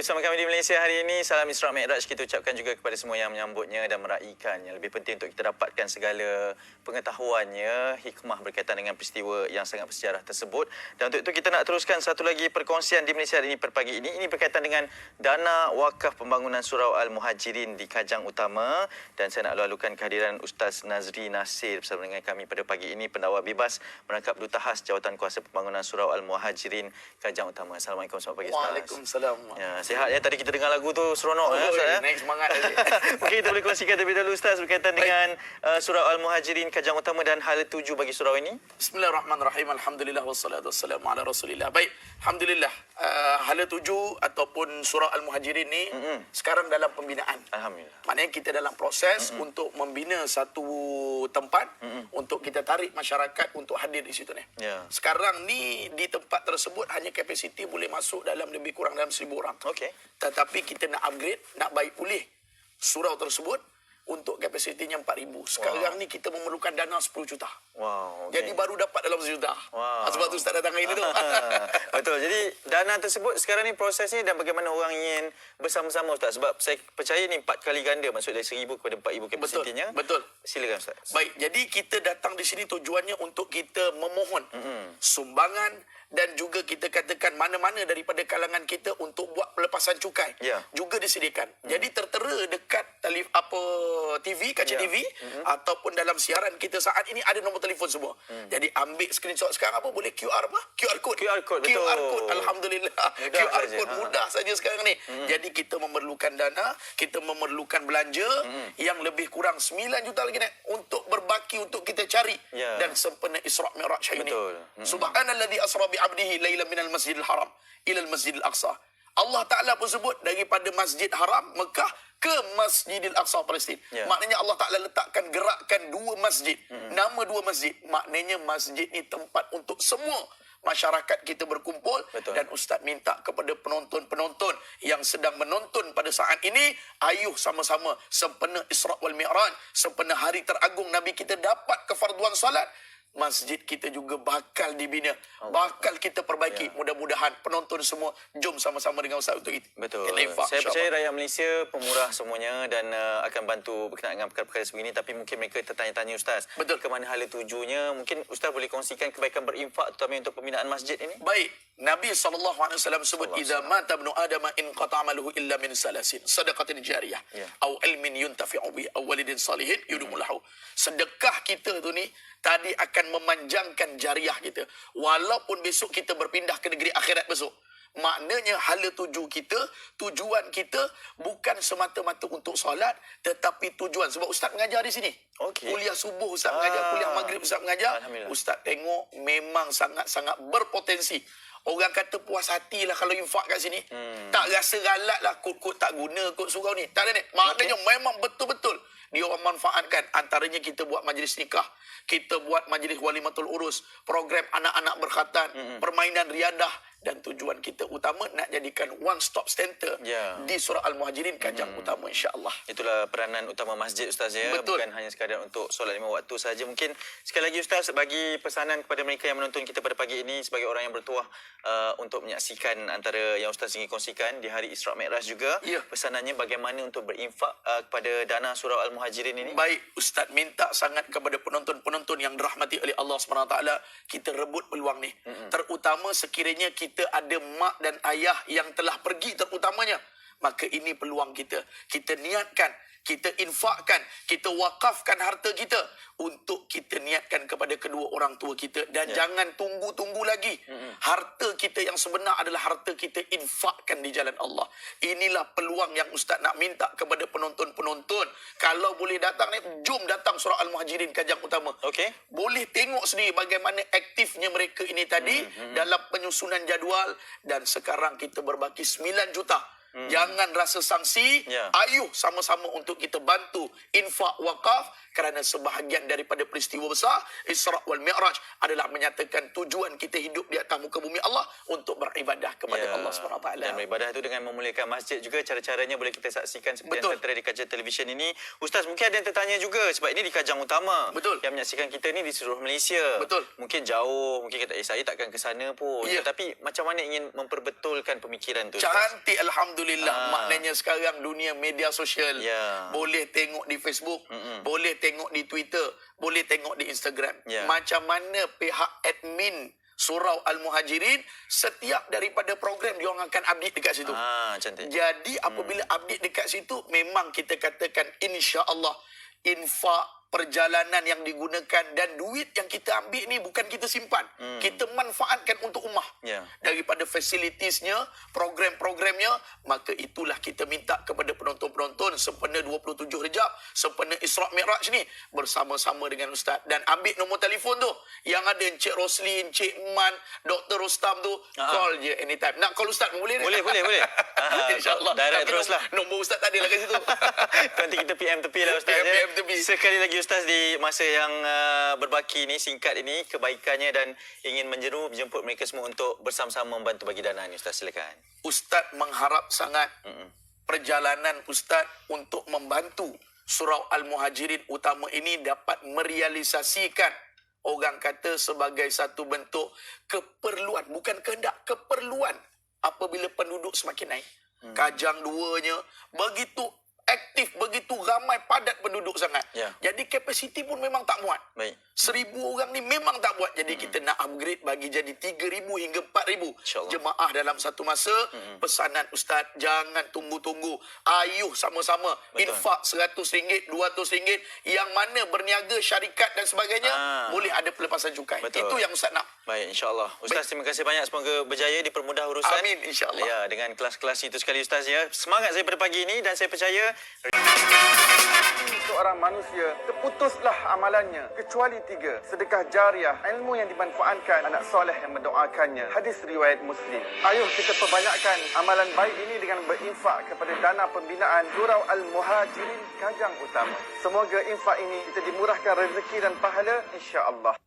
bersama kami di Malaysia hari ini. Salam Isra Mi'raj kita ucapkan juga kepada semua yang menyambutnya dan meraikannya. Lebih penting untuk kita dapatkan segala pengetahuannya, hikmah berkaitan dengan peristiwa yang sangat bersejarah tersebut. Dan untuk itu kita nak teruskan satu lagi perkongsian di Malaysia hari ini per pagi ini. Ini berkaitan dengan dana wakaf pembangunan Surau Al-Muhajirin di Kajang Utama. Dan saya nak lalukan kehadiran Ustaz Nazri Nasir bersama dengan kami pada pagi ini. Pendakwa bebas merangkap Duta Khas Jawatan Kuasa Pembangunan Surau Al-Muhajirin Kajang Utama. Assalamualaikum, selamat pagi Ustaz. Waalaikumsalam. Ya, sihat ya. Tadi kita dengar lagu tu seronok ya Ustaz ya. Naik semangat lagi. Mungkin kita boleh kongsikan terlebih dahulu Ustaz berkaitan dengan Surau Al-Muhajirin Kajang Utama dan hala tuju bagi surau ini. Bismillahirrahmanirrahim. Alhamdulillah wassalatu wassalamu ala Rasulillah. Baik, alhamdulillah. Hala tuju ataupun Surau Al-Muhajirin ni sekarang dalam pembinaan. Alhamdulillah. Maknanya kita dalam proses untuk membina satu tempat untuk kita tarik masyarakat untuk hadir di situ ni. Ya. Sekarang ni di tempat tersebut hanya kapasiti boleh masuk dalam lebih kurang dalam 1,000 orang. Okey. Tetapi kita nak upgrade, nak baik pulih surau tersebut untuk kapasitinya 4,000. Sekarang ni kita memerlukan dana 10 juta. Wow. Okay. Jadi baru dapat dalam 1 juta. Wow. Sebab tu Ustaz datang hari ni tu. Betul. Jadi dana tersebut sekarang ni prosesnya dan bagaimana orang ingin bersama-sama Ustaz. Sebab saya percaya ni 4 kali ganda, maksud dari 1,000 kepada 4,000 kapasitinya. Betul. Silakan Ustaz. Baik, jadi kita datang di sini tujuannya untuk kita memohon sumbangan dan juga kita katakan mana-mana daripada kalangan kita untuk buat pelepasan cukai. Ya. Juga disediakan. Jadi tertera dekat TV, kaca TV ataupun dalam siaran kita saat ini ada nombor telefon semua. Jadi ambil screenshot sekarang apa boleh QR apa? QR code. QR code, betul. QR code, alhamdulillah. Mudah QR saja. code mudah saja sekarang ni. Jadi kita memerlukan dana, kita memerlukan belanja yang lebih kurang 9 juta lagi untuk berbaki untuk kita cari Ya. dan sempena Isra Mi'raj hari ini. Betul. Subhanalladzi asra bi 'abdihi lailan minal masjidil haram ila al masjidil aqsa. Allah Ta'ala pun sebut daripada Masjid Haram Mekah ke Masjidil Aqsa Palestin. Ya. Maknanya Allah Ta'ala letakkan gerakkan dua masjid. Nama dua masjid. Maknanya masjid ni tempat untuk semua masyarakat kita berkumpul. Betul. Dan Ustaz minta kepada penonton-penonton yang sedang menonton pada saat ini, ayuh sama-sama sempena Isra wal Mi'raj, sempena hari teragung Nabi kita dapat kefarduan salat, masjid kita juga bakal dibina, bakal kita perbaiki. Mudah-mudahan penonton semua jom sama-sama dengan Ustaz untuk itu. Betul. Kita infak, Saya percaya insya-Allah. rakyat Malaysia pemurah semuanya dan akan bantu berkenaan dengan perkara-perkara sebegini. Tapi mungkin mereka tertanya-tanya Ustaz. Betul. Ke mana hala tujunya? Mungkin Ustaz boleh kongsikan kebaikan berinfak terutama untuk pembinaan masjid ini? Baik, Nabi SAW sebut idza mata ibnu adam in qata amaluhu illa min salasin sadaqatin jariyah Ya. au ilmin yuntafi'u bi aw walidin salihin yudumu lahu. Sedekah kita tu ni tadi akan memanjangkan jariah kita walaupun besok kita berpindah ke negeri akhirat besok. Maknanya hala tuju kita, tujuan kita bukan semata-mata untuk solat, tetapi tujuan. Sebab Ustaz mengajar di sini. Okey. Kuliah subuh Ustaz mengajar, kuliah maghrib Ustaz mengajar. Alhamdulillah. Ustaz tengok memang sangat-sangat berpotensi. Orang kata puas hati lah kalau infak kat sini. Tak rasa galat lah kod-kod tak guna kod surau ni. Tak ada ni. Maknanya memang betul-betul dia orang manfaatkan. Antaranya kita buat majlis nikah. Kita buat majlis walimatul urus. Program anak-anak berkhatan. Permainan riadah. Dan tujuan kita utama nak jadikan one stop center Ya. di Surau Al-Muhajirin Kajang Utama, insya-Allah. Itulah peranan utama masjid Ustaz ya. Betul. Bukan hanya sekadar untuk solat 5 waktu saja. Mungkin sekali lagi Ustaz bagi pesanan kepada mereka yang menonton kita pada pagi ini sebagai orang yang bertuah untuk menyaksikan antara yang Ustaz ingin kongsikan di hari Isra Mi'raj juga. Ya. Pesanannya bagaimana untuk berinfak kepada dana Surau Al-Muhajirin ini? Baik, Ustaz minta sangat kepada penonton-penonton yang dirahmati oleh Allah SWT, kita rebut peluang ni. Terutama sekiranya kita ada mak dan ayah yang telah pergi terutamanya. Maka ini peluang kita. Kita niatkan, kita infakkan, kita wakafkan harta kita untuk kita niatkan kepada kedua orang tua kita. Dan jangan tunggu-tunggu lagi. Harta kita yang sebenar adalah harta kita infakkan di jalan Allah. Inilah peluang yang Ustaz nak minta kepada penonton-penonton. Kalau boleh datang ni, jom datang Surau Al-Muhajirin Kajang Utama. Okey. Boleh tengok sendiri bagaimana aktifnya mereka ini tadi dalam penyusunan jadual. Dan sekarang kita berbaki 9 juta. Jangan rasa sangsi. Ya. Ayuh sama-sama untuk kita bantu infak wakaf, kerana sebahagian daripada peristiwa besar Isra wal Mi'raj adalah menyatakan tujuan kita hidup di atas muka bumi Allah untuk beribadah kepada Allah SWT. Dan beribadah itu dengan memuliakan masjid juga. Cara-caranya boleh kita saksikan seperti Betul. yang tertera di kaca televisyen ini. Ustaz, mungkin ada yang tertanya juga sebab ini di Kajang Utama. Betul. Yang menyaksikan kita ni di seluruh Malaysia. Betul. Mungkin jauh, mungkin kata saya takkan ke sana pun. Ya. Tetapi macam mana ingin memperbetulkan pemikiran tu? Ustaz? Cantik, alhamdulillah. Alhamdulillah. Maknanya sekarang dunia media sosial. Ya. Boleh tengok di Facebook, boleh tengok di Twitter, boleh tengok di Instagram. Ya. Macam mana pihak admin Surau Al-Muhajirin, setiap daripada program diorang akan update dekat situ. Cantik. Jadi apabila update dekat situ, memang kita katakan insya-Allah infak perjalanan yang digunakan dan duit yang kita ambil ni bukan kita simpan. Kita manfaatkan untuk ummah. Ya. Daripada fasilitiesnya, program-programnya, maka itulah kita minta kepada penonton-penonton sempena 27 Rejab, sempena Isra' Mi'raj ni bersama-sama dengan Ustaz. Dan ambil nombor telefon tu yang ada Encik Roslin, Encik Man, Dr. Rostam tu, call je anytime. Nak call Ustaz pun boleh? Boleh. InsyaAllah. Direct Tapi terus lah. Nombor Ustaz tak ada lah kat situ. Nanti kita PM tepi lah Ustaz. PM tepi. Sekali lagi Ustaz, di masa yang berbaki ni, singkat ini, kebaikannya dan ingin menjemput mereka semua untuk bersama-sama membantu bagi dana ni Ustaz, silakan. Ustaz mengharap sangat perjalanan Ustaz untuk membantu Surau Al-Muhajirin utama ini dapat merealisasikan, orang kata sebagai satu bentuk keperluan, bukan kehendak, keperluan apabila penduduk semakin naik. Kajang duanya begitu aktif, begitu ramai, padat penduduk sangat. Ya. Jadi kapasiti pun memang tak muat. Baik. 1,000 orang ni memang tak muat. Jadi kita nak upgrade bagi jadi 3,000 hingga 4,000 InsyaAllah. jemaah dalam satu masa. Pesanan Ustaz, jangan tunggu-tunggu. Ayuh sama-sama. Betul. Infak RM100, RM200. Yang mana berniaga syarikat dan sebagainya, boleh ada pelepasan cukai. Betul. Itu yang Ustaz nak. Baik, insya-Allah. Ustaz, terima kasih banyak. Semoga berjaya, dipermudah urusan. Amin, insya-Allah. Ya, dengan kelas-kelas itu sekali Ustaz ya. Semangat saya pada pagi ini dan saya percaya seorang manusia terputuslah amalannya kecuali 3: sedekah jariah, ilmu yang dimanfaatkan, anak soleh yang mendoakannya. Hadis riwayat Muslim. Ayuh kita perbanyakkan amalan baik ini dengan berinfak kepada dana pembinaan Surau Al-Muhajirin Kajang Utama. Semoga infak ini kita dimurahkan rezeki dan pahala insya-Allah.